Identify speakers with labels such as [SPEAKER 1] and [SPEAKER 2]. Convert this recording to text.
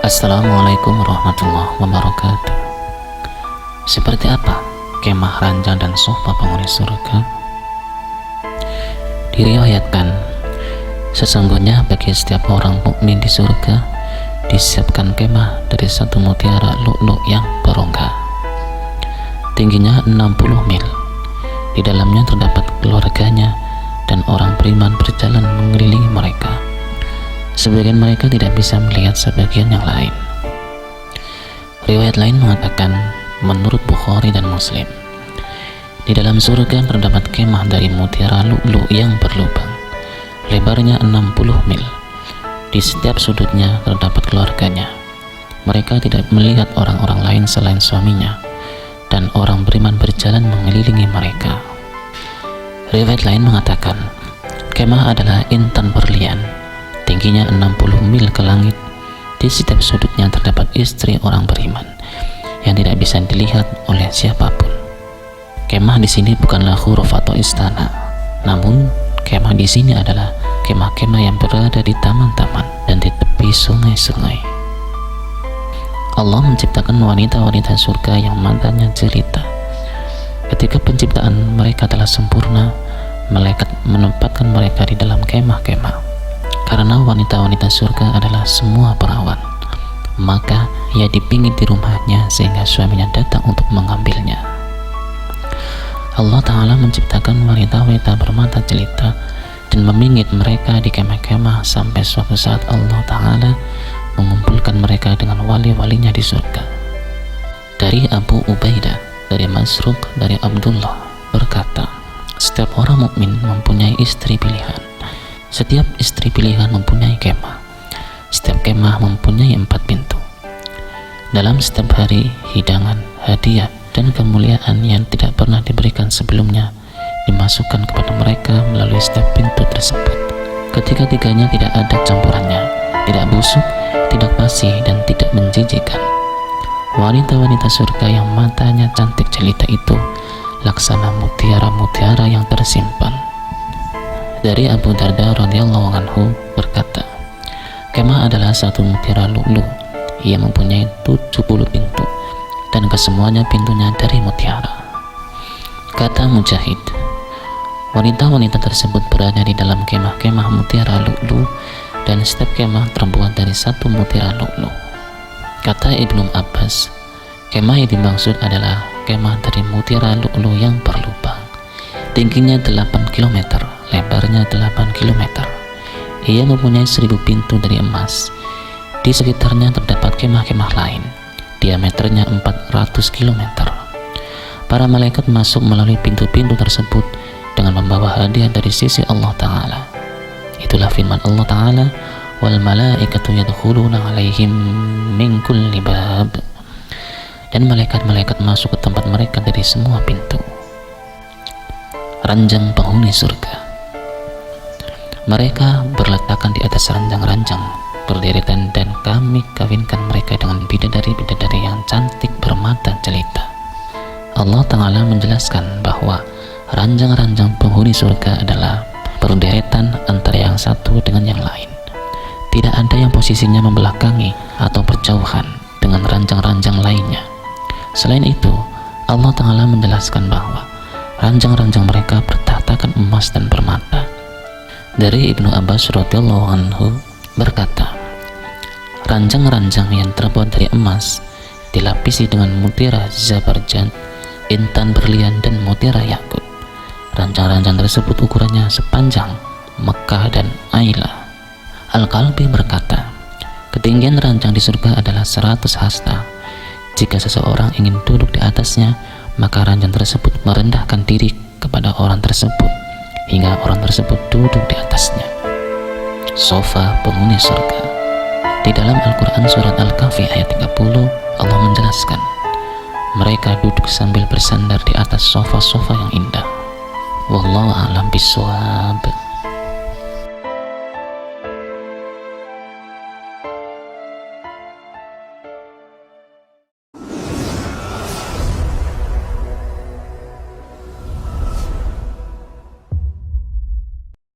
[SPEAKER 1] Assalamualaikum warahmatullahi wabarakatuh. Seperti apa kemah ranjang dan sofa penghuni surga? Diriwayatkan, sesungguhnya bagi setiap orang mukmin di surga disiapkan kemah dari satu mutiara lu'lu' yang berongga. Tingginya 60 mil. Di dalamnya terdapat keluarganya dan orang beriman berjalan mengelilingi mereka. Sebagian mereka tidak bisa melihat sebagian yang lain. Riwayat lain mengatakan, menurut Bukhari dan Muslim, di dalam surga terdapat kemah dari mutiara lu'lu' yang berlubang, lebarnya 60 mil. Di setiap sudutnya terdapat keluarganya. Mereka tidak melihat orang-orang lain selain suaminya, dan orang beriman berjalan mengelilingi mereka. Riwayat lain mengatakan, kemah adalah intan berlian, tingginya 60 mil ke langit. Di setiap sudutnya terdapat istri orang beriman yang tidak bisa dilihat oleh siapapun. Kemah di sini bukanlah huruf atau istana, namun kemah di sini adalah kemah-kemah yang berada di taman-taman dan di tepi sungai-sungai. Allah menciptakan wanita-wanita surga yang matanya jelita. Ketika penciptaan mereka telah sempurna, malaikat menempatkan mereka di dalam kemah-kemah. Karena wanita-wanita surga adalah semua perawan, maka ia dipingit di rumahnya sehingga suaminya datang untuk mengambilnya. Allah Ta'ala menciptakan wanita-wanita bermata jelita dan memingit mereka di kemah-kemah sampai suatu saat Allah Ta'ala mengumpulkan mereka dengan wali-walinya di surga. Dari Abu Ubaidah, dari Masruq, dari Abdullah berkata, setiap orang mukmin mempunyai istri pilihan. Setiap istri pilihan mempunyai kemah. Setiap kemah mempunyai 4 pintu. Dalam setiap hari, hidangan, hadiah, dan kemuliaan yang tidak pernah diberikan sebelumnya dimasukkan kepada mereka melalui setiap pintu tersebut. Ketiga-tiganya tidak ada campurannya, tidak busuk, tidak basi, dan tidak menjijikan. Wanita-wanita surga yang matanya cantik jelita itu laksana mutiara-mutiara yang tersimpan. Dari Abu Darda radhiyallahu anhu berkata, kemah adalah satu mutiara lu'lu'. Ia mempunyai 70 pintu dan kesemuanya pintunya dari mutiara. Kata Mujahid, wanita-wanita tersebut berada di dalam kemah-kemah mutiara lu'lu' dan setiap kemah terbuat dari satu mutiara lu'lu'. Kata Ibnu Abbas, kemah yang dimaksud adalah kemah dari mutiara lu'lu' yang berlubang. Tingginya 8 km, lebarnya 8 km. Ia mempunyai 1000 pintu dari emas. Di sekitarnya terdapat kemah-kemah lain, diameternya 400 km. Para malaikat masuk melalui pintu-pintu tersebut dengan membawa hadiah dari sisi Allah Ta'ala. Itulah firman Allah Ta'ala, wal malaikatu yadkhuluna alaihim min kulli bab. Dan malaikat-malaikat masuk ke tempat mereka dari semua pintu. Ranjang penghuni surga. Mereka berletakan di atas ranjang-ranjang berderitan dan kami kawinkan mereka dengan bidadari-bidadari yang cantik bermata jelita. Allah Ta'ala menjelaskan bahwa ranjang-ranjang penghuni surga adalah berderitan antara yang satu dengan yang lain. Tidak ada yang posisinya membelakangi atau berjauhan dengan ranjang-ranjang lainnya. Selain itu, Allah Ta'ala menjelaskan bahwa ranjang-ranjang mereka bertatakan emas dan permata. Dari Ibnu Abbas radhiyallahu anhu berkata, ranjang-ranjang yang terbuat dari emas dilapisi dengan mutiara zabarjad, intan berlian, dan mutiara yakut. Ranjang-ranjang tersebut ukurannya sepanjang Mekah dan Ailah. Al-Kalbi berkata, ketinggian ranjang di surga adalah 100 hasta. Jika seseorang ingin duduk di atasnya, maka ranjang tersebut merendahkan diri kepada orang tersebut hingga orang tersebut duduk di atasnya. Sofa penghuni surga. Di dalam Al-Quran surat Al-Kahfi ayat 30, Allah menjelaskan, mereka duduk sambil bersandar di atas sofa-sofa yang indah. Wallahu a'lam bishawab.